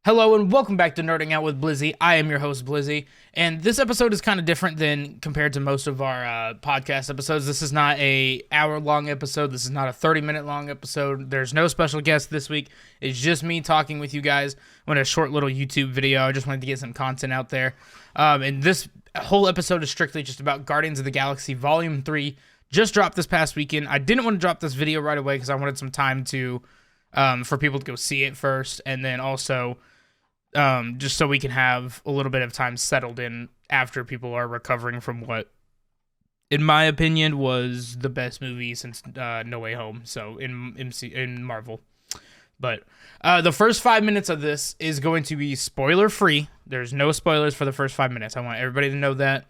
Hello and welcome back to Nerding Out with Blizzy. I am your host Blizzy, and this episode is kind of different than compared to most of our podcast episodes. This is not a hour-long episode. This is not a 30-minute long episode. There's no special guest this week. It's just me talking with you guys on a short little YouTube video. I just wanted to get some content out there. And this whole episode is strictly just about Guardians of the Galaxy Volume 3. Just dropped this past weekend. I didn't want to drop this video right away because I wanted some time to for people to go see it first, and then also just so we can have a little bit of time settled in after people are recovering from what, in my opinion, was the best movie since No Way Home. So in Marvel, but the first 5 minutes of this is going to be spoiler free. There's no spoilers for the first 5 minutes. I want everybody to know that.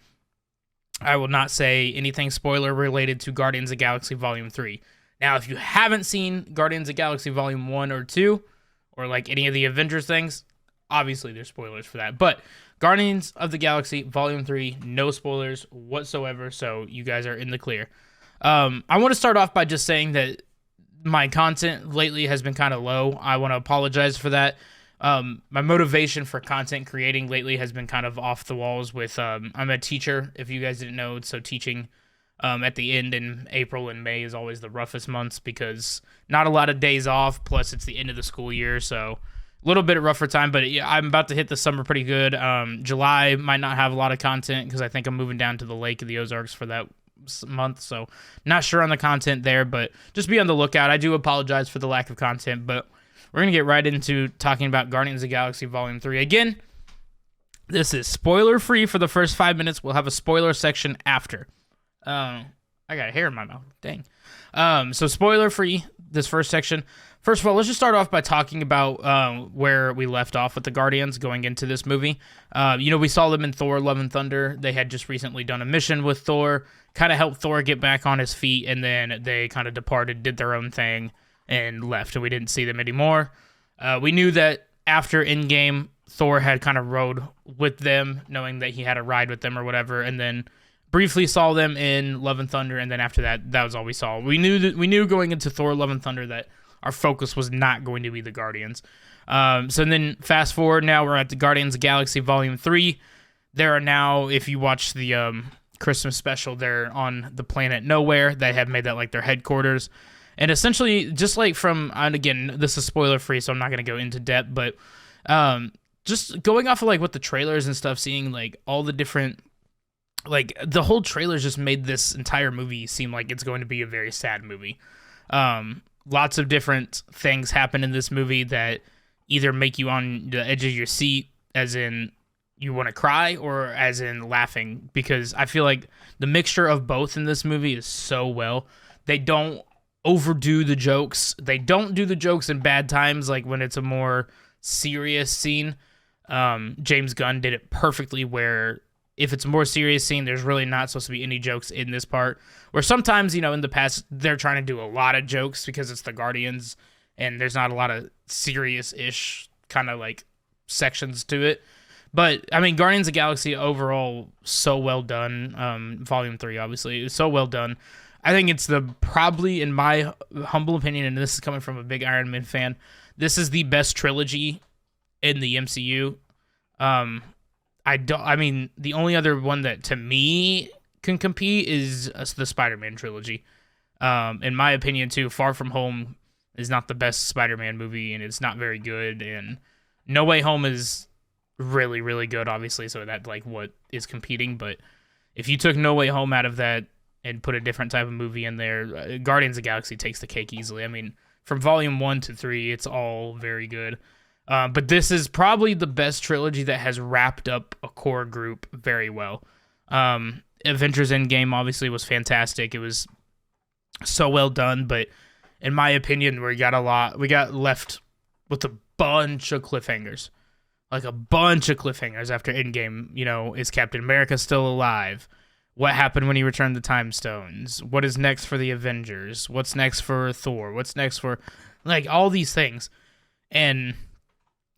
I will not say anything spoiler related to Guardians of the Galaxy Volume 3. Now, if you haven't seen Guardians of the Galaxy Volume 1 or 2, or like any of the Avengers things, obviously there's spoilers for that. But Guardians of the Galaxy Volume 3, no spoilers whatsoever, so you guys are in the clear. I want to start off by just saying that my content lately has been kind of low. I want to apologize for that. My motivation for content creating lately has been kind of off the walls with, I'm a teacher, if you guys didn't know, so teaching at the end in April and May is always the roughest months because not a lot of days off, plus it's the end of the school year, so a little bit of rougher time, but yeah, I'm about to hit the summer pretty good. July might not have a lot of content because I think I'm moving down to the Lake of the Ozarks for that month, so not sure on the content there, but just be on the lookout. I do apologize for the lack of content, but we're going to get right into talking about Guardians of the Galaxy Volume 3. Again, this is spoiler-free for the first 5 minutes. We'll have a spoiler section after. I got a hair in my mouth. Dang. So spoiler-free, this first section. First of all, let's just start off by talking about where we left off with the Guardians going into this movie. We saw them in Thor: Love and Thunder. They had just recently done a mission with Thor, kind of helped Thor get back on his feet, and then they kind of departed, did their own thing, and left, and we didn't see them anymore. We knew that after Endgame, Thor had kind of rode with them, knowing that he had a ride with them or whatever, and then briefly saw them in Love and Thunder, and then after that, that was all we saw. We knew going into Thor: Love and Thunder that our focus was not going to be the Guardians. So then fast forward, now we're at the Guardians of the Galaxy Volume 3. There are now, if you watch the Christmas special, they're on the planet Nowhere. They have made that like their headquarters. And essentially, just like and again, this is spoiler free, so I'm not going to go into depth, but just going off of like what the trailers and stuff, seeing like all the different, like the whole trailers just made this entire movie seem like it's going to be a very sad movie. Lots of different things happen in this movie that either make you on the edge of your seat, as in you want to cry, or as in laughing, because I feel like the mixture of both in this movie is so well. They don't overdo the jokes. They don't do the jokes in bad times, like when it's a more serious scene. James Gunn did it perfectly, where if it's a more serious scene, there's really not supposed to be any jokes in this part. Where sometimes, in the past, they're trying to do a lot of jokes because it's the Guardians, and there's not a lot of serious-ish kind of like sections to it. But, I mean, Guardians of the Galaxy overall, so well done. Volume 3, obviously, so well done. I think it's probably, in my humble opinion, and this is coming from a big Iron Man fan, this is the best trilogy in the MCU. The only other one that to me can compete is the Spider-Man trilogy. In my opinion, too, Far From Home is not the best Spider-Man movie, and it's not very good. And No Way Home is really, really good, obviously, so that's like what is competing. But if you took No Way Home out of that and put a different type of movie in there, Guardians of the Galaxy takes the cake easily. I mean, from Volume 1 to 3, it's all very good. But this is probably the best trilogy that has wrapped up a core group very well. Avengers Endgame obviously was fantastic. It was so well done, but in my opinion, we got left with a bunch of cliffhangers. Like a bunch of cliffhangers after Endgame. Is Captain America still alive? What happened when he returned the Time Stones? What is next for the Avengers? What's next for Thor? What's next for, like, all these things? And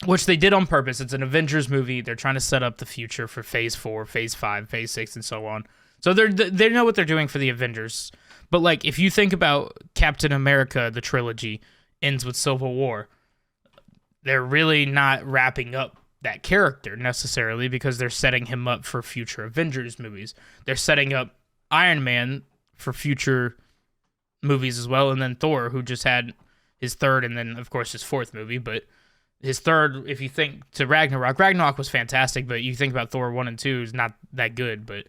which they did on purpose. It's an Avengers movie. They're trying to set up the future for Phase 4, Phase 5, Phase 6, and so on. So they know what they're doing for the Avengers. But, like, if you think about Captain America, the trilogy ends with Civil War. they're really not wrapping up that character necessarily because they're setting him up for future Avengers movies. They're setting up Iron Man for future movies as well, and then Thor, who just had his third and then, of course, his fourth movie, but his third, if you think to Ragnarok was fantastic, but you think about Thor 1 and 2 is not that good, but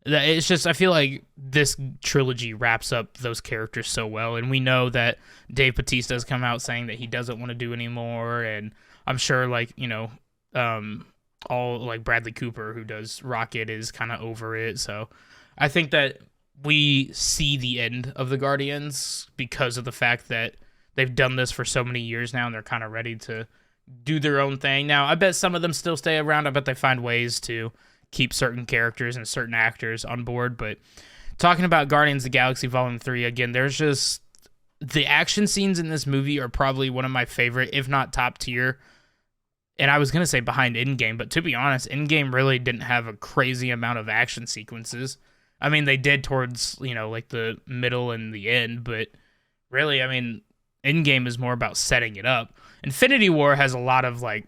it's just, I feel like this trilogy wraps up those characters so well, and we know that Dave Bautista has come out saying that he doesn't want to do anymore, and I'm sure, like, you know, all, like, Bradley Cooper, who does Rocket, is kind of over it, so I think that we see the end of the Guardians because of the fact that they've done this for so many years now, and they're kind of ready to do their own thing. Now, I bet some of them still stay around. I bet they find ways to keep certain characters and certain actors on board. But talking about Guardians of the Galaxy Volume 3, again, there's just... the action scenes in this movie are probably one of my favorite, if not top tier. And I was going to say behind Endgame, but to be honest, Endgame really didn't have a crazy amount of action sequences. I mean, they did towards, you know, like the middle and the end, but really, I mean, Endgame is more about setting it up. Infinity War has a lot of, like,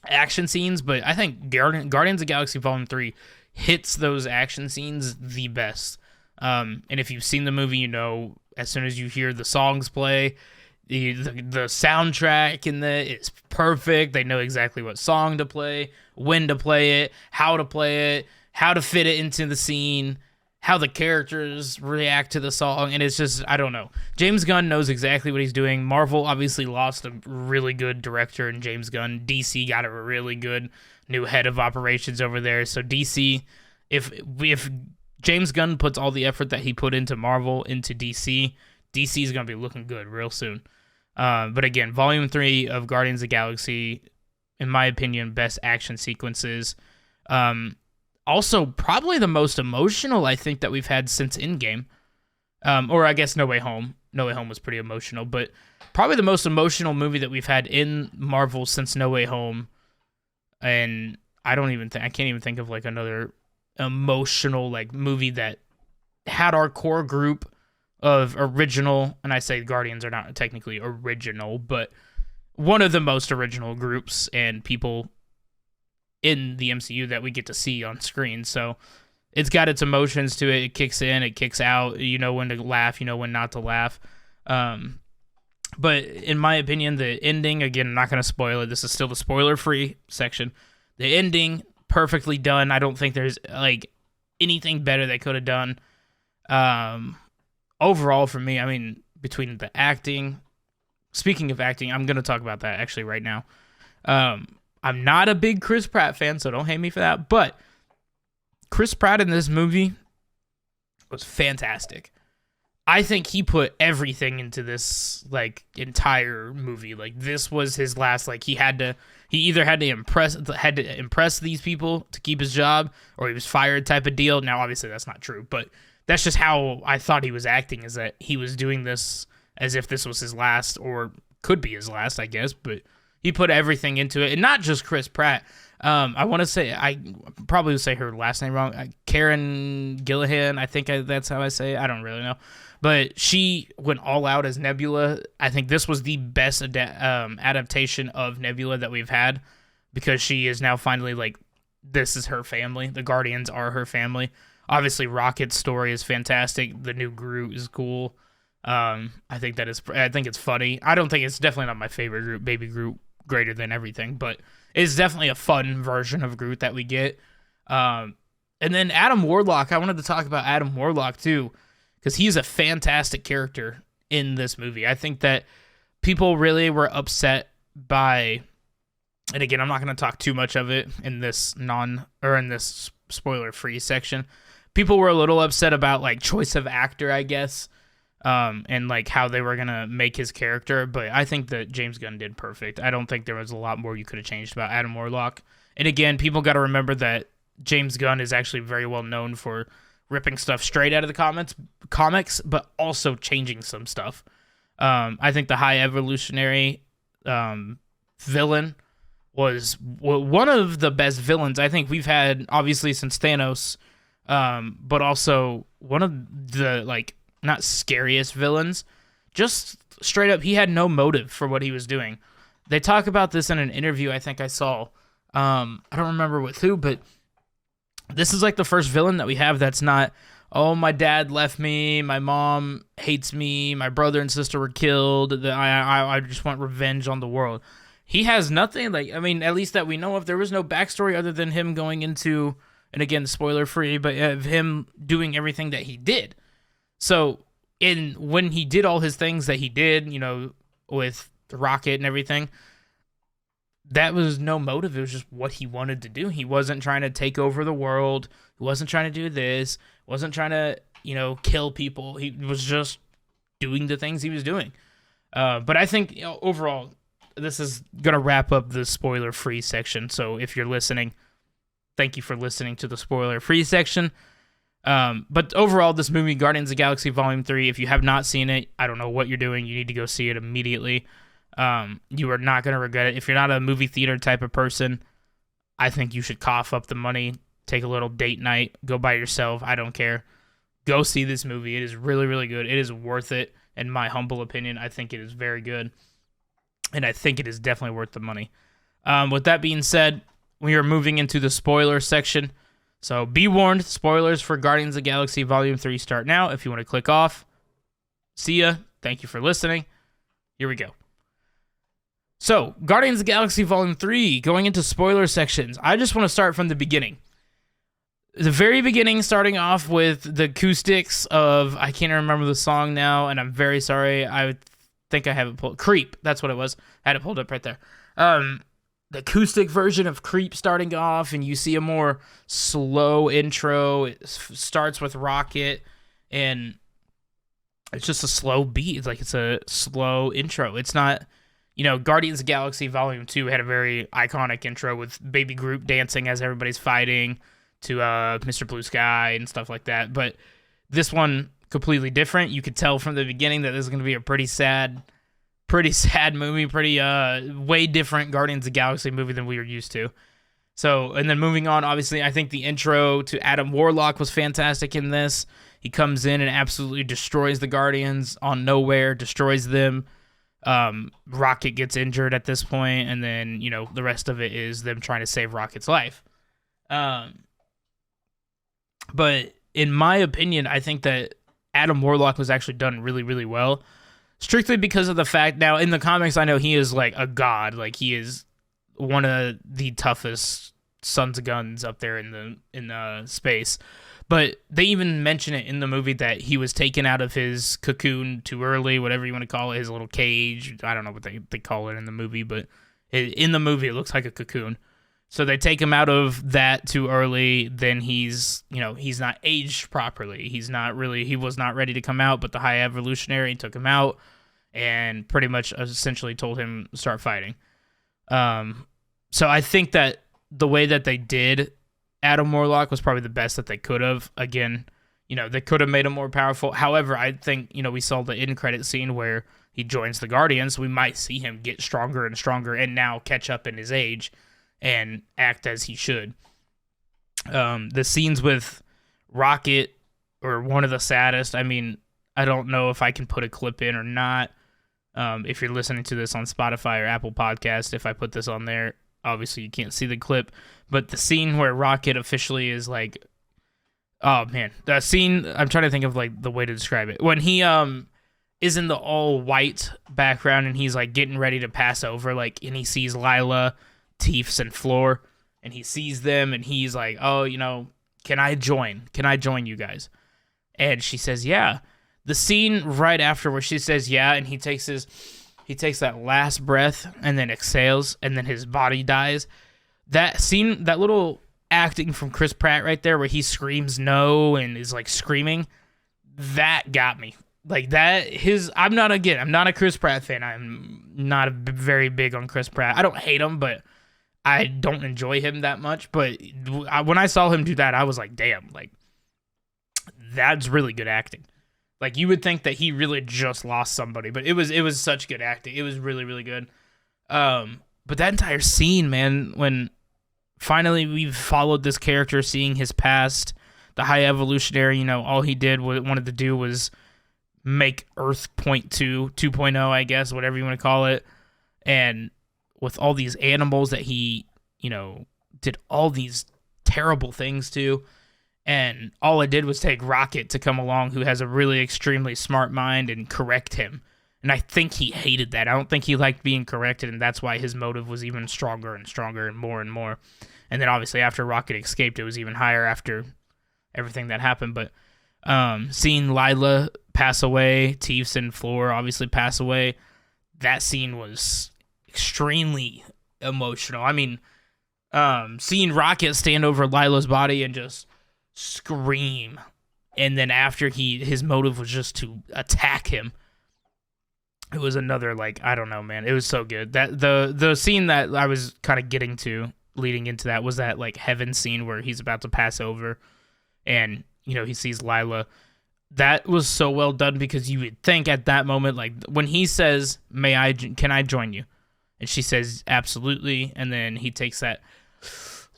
action scenes, but I think Guardians of the Galaxy Volume 3 hits those action scenes the best. And if you've seen the movie, you know, as soon as you hear the songs play, the soundtrack in it's perfect. They know exactly what song to play, when to play it, how to fit it into the scene, how the characters react to the song, and it's just, I don't know. James Gunn knows exactly what he's doing. Marvel obviously lost a really good director in James Gunn. DC got a really good new head of operations over there. So DC, if James Gunn puts all the effort that he put into Marvel into DC, DC is going to be looking good real soon. But again, Volume 3 of Guardians of the Galaxy, in my opinion, best action sequences. Also, probably the most emotional, I think, that we've had since Endgame. Or I guess No Way Home. No Way Home was pretty emotional, but probably the most emotional movie that we've had in Marvel since No Way Home. And I can't even think of, like, another emotional, like, movie that had our core group of original, and I say Guardians are not technically original, but one of the most original groups and people in the MCU that we get to see on screen. So it's got its emotions to it. It kicks in, it kicks out. You know when to laugh, you know when not to laugh. But in my opinion, the ending, again, I'm not going to spoil it. This is still the spoiler-free section. The ending, perfectly done. I don't think there's, like, anything better they could have done. Overall, for me, I mean, between the acting, speaking of acting, I'm going to talk about that actually right now. I'm not a big Chris Pratt fan, so don't hate me for that. But Chris Pratt in this movie was fantastic. I think he put everything into this, like, entire movie. Like, this was his last, like, he either had to impress these people to keep his job, or he was fired type of deal. Now, obviously, that's not true, but that's just how I thought he was acting, is that he was doing this as if this was his last, or could be his last, I guess, but he put everything into it, and not just Chris Pratt. I want to say, I probably would say her last name wrong, Karen Gillihan, I think that's how I say it. I don't really know. But she went all out as Nebula. I think this was the best adaptation of Nebula that we've had, because she is now finally, like, this is her family. The Guardians are her family. Obviously, Rocket's story is fantastic. The new Groot is cool. I think it's funny. I don't think it's definitely not my favorite Groot, Baby Groot, greater than everything, but it's definitely a fun version of Groot that we get. And then Adam Warlock, I wanted to talk about Adam Warlock too, because he's a fantastic character in this movie. I think that people really were upset by, and again, I'm not going to talk too much of it in this spoiler-free section. People were a little upset about, like, choice of actor, I guess, and, like, how they were going to make his character, but I think that James Gunn did perfect. I don't think there was a lot more you could have changed about Adam Warlock. And again, people got to remember that James Gunn is actually very well known for ripping stuff straight out of the comics, but also changing some stuff. I think the High Evolutionary villain was one of the best villains I think we've had, obviously, since Thanos, but also one of the, like, not scariest villains. Just straight up, he had no motive for what he was doing. They talk about this in an interview I think I saw. I don't remember with who, but this is like the first villain that we have that's not, oh, my dad left me, my mom hates me, my brother and sister were killed, I just want revenge on the world. He has nothing, like, I mean, at least that we know of. There was no backstory other than him going into, and again, spoiler free, but of him doing everything that he did. So, when he did all his things that he did, with the rocket and everything, that was no motive. It was just what he wanted to do. He wasn't trying to take over the world. He wasn't trying to do this. Wasn't trying to, kill people. He was just doing the things he was doing. But I think overall, this is going to wrap up the spoiler-free section. So if you're listening, thank you for listening to the spoiler-free section. But overall, this movie, Guardians of the Galaxy Volume 3, if you have not seen it, I don't know what you're doing. You need to go see it immediately. You are not going to regret it. If you're not a movie theater type of person, I think you should cough up the money, take a little date night, go by yourself. I don't care. Go see this movie. It is really, really good. It is worth it. In my humble opinion, I think it is very good. And I think it is definitely worth the money. With that being said, we are moving into the spoiler section. So be warned, spoilers for Guardians of the Galaxy Volume 3 start now. If you want to click off, see ya. Thank you for listening. Here we go. So, Guardians of the Galaxy Volume 3, going into spoiler sections. I just want to start from the beginning. The very beginning, starting off with the acoustics of, I can't remember the song now, and I'm very sorry. I think I have it pulled. Creep, that's what it was. I had it pulled up right there. The acoustic version of Creep starting off, and you see a more slow intro. It starts with Rocket, and it's just a slow beat. It's like it's a slow intro. It's not, Guardians of the Galaxy Volume 2 had a very iconic intro with Baby Groot dancing as everybody's fighting to Mr. Blue Sky and stuff like that. But this one, completely different. You could tell from the beginning that this is going to be a pretty sad movie, way different Guardians of the Galaxy movie than we were used to. So, and then moving on, obviously, I think the intro to Adam Warlock was fantastic in this. He comes in and absolutely destroys the Guardians on nowhere, destroys them. Rocket gets injured at this point, and then, the rest of it is them trying to save Rocket's life. But in my opinion, I think that Adam Warlock was actually done really, really well. Strictly because of the fact, now in the comics, I know he is like a god. Like, he is one of the toughest sons of guns up there in the space. But they even mention it in the movie that he was taken out of his cocoon too early, whatever you want to call it, his little cage. I don't know what they call it in the movie, but in the movie it looks like a cocoon. So they take him out of that too early, then he's not aged properly. He was not ready to come out, but the High Evolutionary took him out and pretty much essentially told him to start fighting. So I think that the way that they did Adam Warlock was probably the best that they could have. Again, they could have made him more powerful. However, I think, we saw the end credit scene where he joins the Guardians. We might see him get stronger and stronger and now catch up in his age and act as he should. The scenes with Rocket are one of the saddest. I mean, I don't know if I can put a clip in or not. If you're listening to this on Spotify or Apple Podcast, if I put this on there, obviously you can't see the clip, but the scene where Rocket officially is like, oh man, the scene, I'm trying to think of like the way to describe it. When he is in the all white background and he's like getting ready to pass over, like, and he sees Lila, Teefs, and Floor, and he sees them and he's like, oh, can I join you guys? And she says, yeah. The scene right after where she says yeah, and he takes that last breath and then exhales and then his body dies. That scene, that little acting from Chris Pratt right there where he screams no and is like screaming, that got me. Like that, I'm not a Chris Pratt fan. I'm not very big on Chris Pratt. I don't hate him, but I don't enjoy him that much. But when I saw him do that, I was like, damn, like that's really good acting. Like, you would think that he really just lost somebody, but it was such good acting. It was really, really good. But that entire scene, man, when finally we've followed this character, seeing his past, the High Evolutionary, all he wanted to do was make Earth 2.0, I guess, whatever you want to call it. And with all these animals that he, did all these terrible things to. And all it did was take Rocket to come along, who has a really extremely smart mind, and correct him. And I think he hated that. I don't think he liked being corrected, and that's why his motive was even stronger and stronger and more. And then obviously after Rocket escaped, it was even higher after everything that happened. But seeing Lila pass away, Teefs and Floor obviously pass away, that scene was extremely emotional. I mean, seeing Rocket stand over Lila's body and just scream, and then after his motive was just to attack him, it was another, like, I don't know, man, it was so good. That the scene that I was kind of getting to leading into that was that, like, heaven scene where he's about to pass over and he sees Lila. That was so well done, because you would think at that moment, like, when he says, can I join you, and she says absolutely, and then he takes that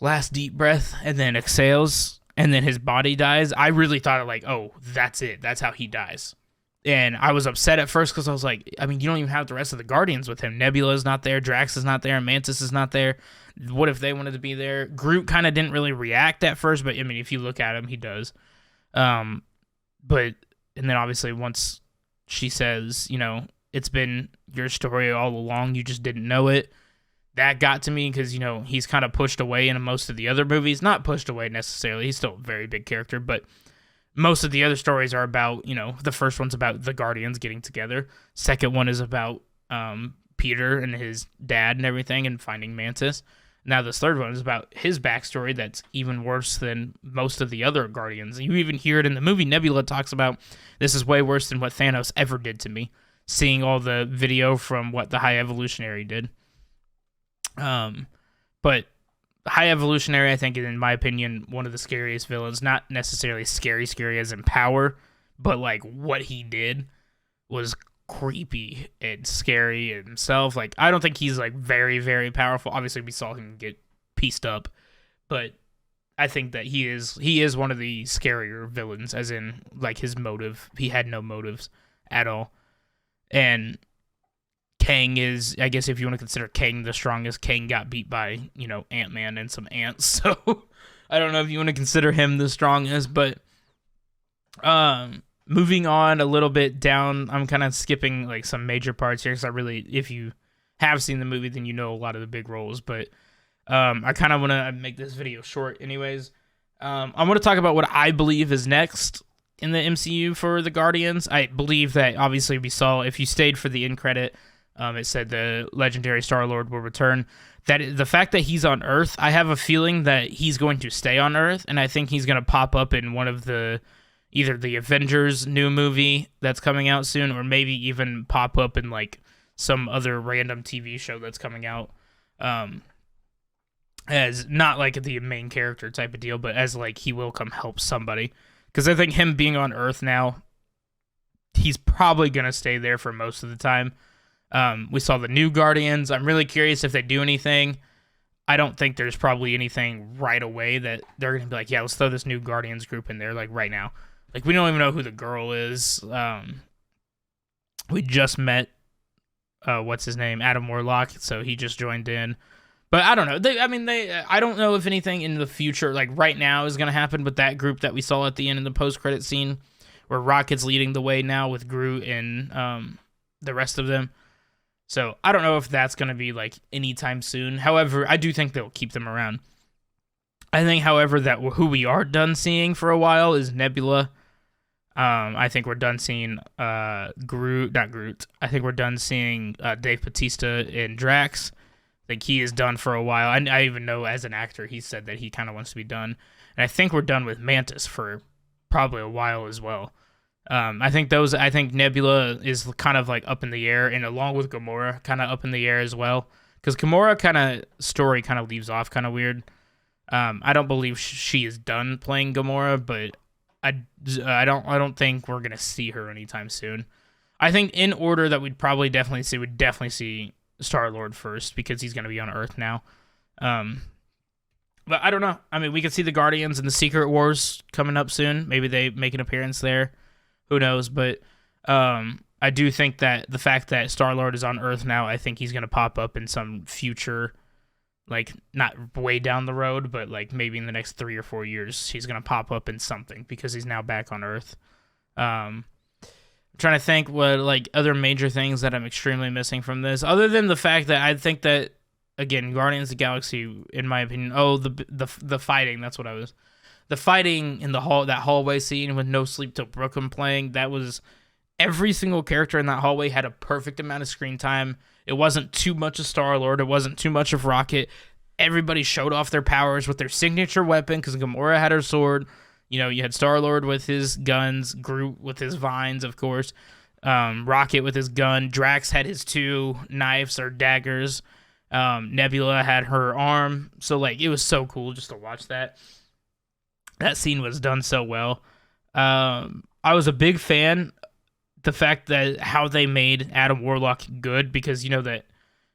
last deep breath and then exhales, and then his body dies. I really thought, like, oh, that's it. That's how he dies. And I was upset at first, because I was like, I mean, you don't even have the rest of the Guardians with him. Nebula's not there. Drax is not there. Mantis is not there. What if they wanted to be there? Groot kind of didn't really react at first, but, I mean, if you look at him, he does. And then obviously once she says, it's been your story all along, you just didn't know it. That got to me, because, he's kind of pushed away in most of the other movies. Not pushed away necessarily. He's still a very big character, but most of the other stories are about, the first one's about the Guardians getting together. Second one is about Peter and his dad and everything and finding Mantis. Now this third one is about his backstory that's even worse than most of the other Guardians. You even hear it in the movie. Nebula talks about, this is way worse than what Thanos ever did to me. Seeing all the video from what the High Evolutionary did. But High Evolutionary, I think, is, in my opinion, one of the scariest villains. Not necessarily scary as in power, but, like, what he did was creepy and scary himself. Like, I don't think he's, like, very, very powerful. Obviously, we saw him get pieced up, but I think that he is one of the scarier villains, as in, like, his motive. He had no motives at all. And Kang is, I guess if you want to consider Kang the strongest, Kang got beat by, Ant-Man and some ants. So I don't know if you want to consider him the strongest, but moving on a little bit down, I'm kind of skipping, like, some major parts here, because if you have seen the movie, then you know a lot of the big roles. But I kind of want to make this video short anyways. I want to talk about what I believe is next in the MCU for the Guardians. I believe that, obviously, we saw, if you stayed for the end credit, it said the legendary Star-Lord will return. That the fact that he's on Earth, I have a feeling that he's going to stay on Earth, and I think he's going to pop up in one of either the Avengers new movie that's coming out soon, or maybe even pop up in, like, some other random TV show that's coming out, as not like the main character type of deal, but as, like, he will come help somebody. Because I think him being on Earth now, he's probably going to stay there for most of the time. We saw the new Guardians. I'm really curious if they do anything. I don't think there's probably anything right away that they're going to be like, yeah, let's throw this new Guardians group in there, like, right now. Like, we don't even know who the girl is. We just met, what's his name? Adam Warlock, so he just joined in. But I don't know. I don't know if anything in the future, like right now, is going to happen with that group that we saw at the end of the post-credit scene, where Rocket's leading the way now with Groot and the rest of them. So I don't know if that's going to be, like, anytime soon. However, I do think they'll keep them around. I think, however, that who we are done seeing for a while is Nebula. I think we're done seeing Groot. I think we're done seeing Dave Bautista and Drax. I think he is done for a while. I even know, as an actor, he said that he kind of wants to be done. And I think we're done with Mantis for probably a while as well. I think Nebula is kind of, like, up in the air, and along with Gamora, kind of up in the air as well. Because Gamora story kind of leaves off kind of weird. I don't believe she is done playing Gamora, but I don't think we're gonna see her anytime soon. I think in order that we'd definitely see Star-Lord first, because he's gonna be on Earth now. But I don't know. I mean, we could see the Guardians and the Secret Wars coming up soon. Maybe they make an appearance there. Who knows? But I I do think that the fact that Star-Lord is on Earth now, I think he's going to pop up in some future, like, not way down the road, but, like, maybe in the next 3 or 4 years, he's going to pop up in something because he's now back on Earth. I'm trying to think what, like, other major things that I'm extremely missing from this, other than the fact that I think that, again, Guardians of the Galaxy, in my opinion, the fighting, that's what I was... The fighting in that hallway scene with No Sleep Till Brooklyn playing, that was... Every single character in that hallway had a perfect amount of screen time. It wasn't too much of Star-Lord. It wasn't too much of Rocket. Everybody showed off their powers with their signature weapon because Gamora had her sword. You know, you had Star-Lord with his guns, Groot with his vines, of course, Rocket with his gun, Drax had his 2 knives or daggers, Nebula had her arm. So, like, it was so cool just to watch that. That scene was done so well. I was a big fan the fact that how they made Adam Warlock good, because you know that,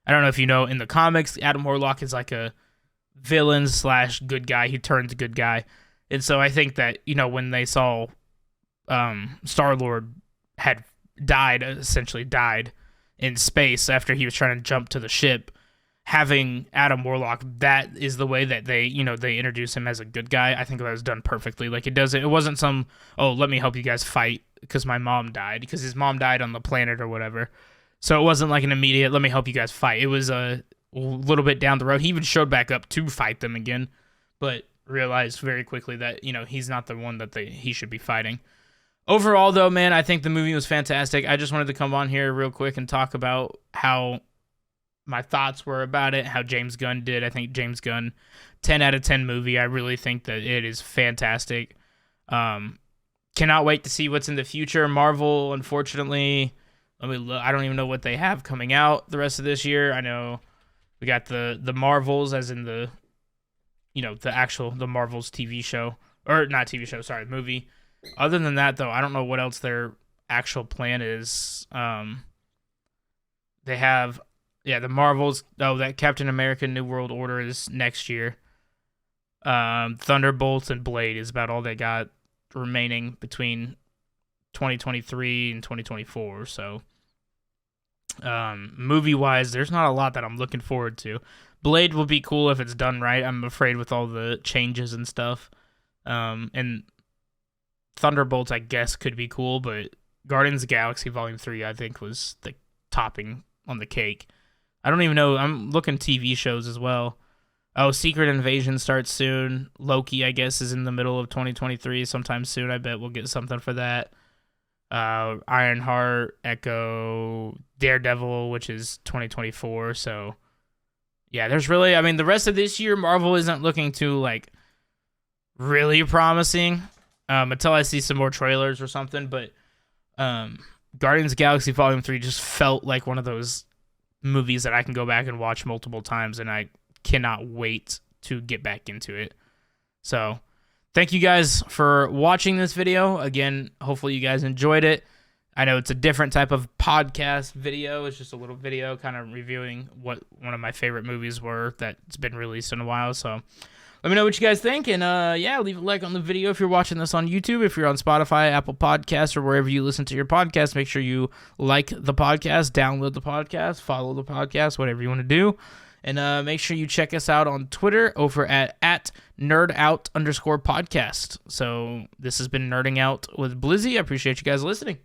I don't know if you know, in the comics, Adam Warlock is like a villain / good guy. He turns good guy. And so I think that, you know, when they saw Star-Lord had essentially died in space after he was trying to jump to the ship, having Adam Warlock, that is the way that they introduce him as a good guy. I think that was done perfectly. Like, it wasn't some, oh, let me help you guys fight because my mom died, because his mom died on the planet or whatever. So it wasn't like an immediate, let me help you guys fight. It was a little bit down the road. He even showed back up to fight them again, but realized very quickly that, you know, he's not the one that he should be fighting. Overall, though, man, I think the movie was fantastic. I just wanted to come on here real quick and talk about how my thoughts were about it, how James Gunn did. I think James Gunn, 10 out of 10 movie. I really think that it is fantastic. Cannot wait to see what's in the future. Marvel, unfortunately, I don't even know what they have coming out the rest of this year. I know we got the Marvels, as in the Marvels TV show, or not TV show, sorry, movie. Other than that, though, I don't know what else their actual plan is. They have, the Marvels. Oh, that Captain America New World Order is next year. Thunderbolts and Blade is about all they got remaining between 2023 and 2024. So, movie-wise, there's not a lot that I'm looking forward to. Blade will be cool if it's done right. I'm afraid with all the changes and stuff. And Thunderbolts, I guess, could be cool, but Guardians of the Galaxy Volume 3, I think, was the topping on the cake. I don't even know. I'm looking TV shows as well. Oh, Secret Invasion starts soon. Loki, I guess, is in the middle of 2023. Sometime soon, I bet we'll get something for that. Ironheart, Echo, Daredevil, which is 2024. So, yeah, there's really, I mean, the rest of this year, Marvel isn't looking too, like, really promising until I see some more trailers or something. But Guardians of the Galaxy Volume 3 just felt like one of those movies that I can go back and watch multiple times, and I cannot wait to get back into it. So, thank you guys for watching this video. Again, hopefully you guys enjoyed it. I know it's a different type of podcast video. It's just a little video kind of reviewing what one of my favorite movies were that's been released in a while. So, let me know what you guys think, and leave a like on the video if you're watching this on YouTube. If you're on Spotify, Apple Podcasts, or wherever you listen to your podcast, make sure you like the podcast, download the podcast, follow the podcast, whatever you want to do. And make sure you check us out on Twitter over at nerdout_podcast. So this has been Nerding Out with Blizzy. I appreciate you guys listening.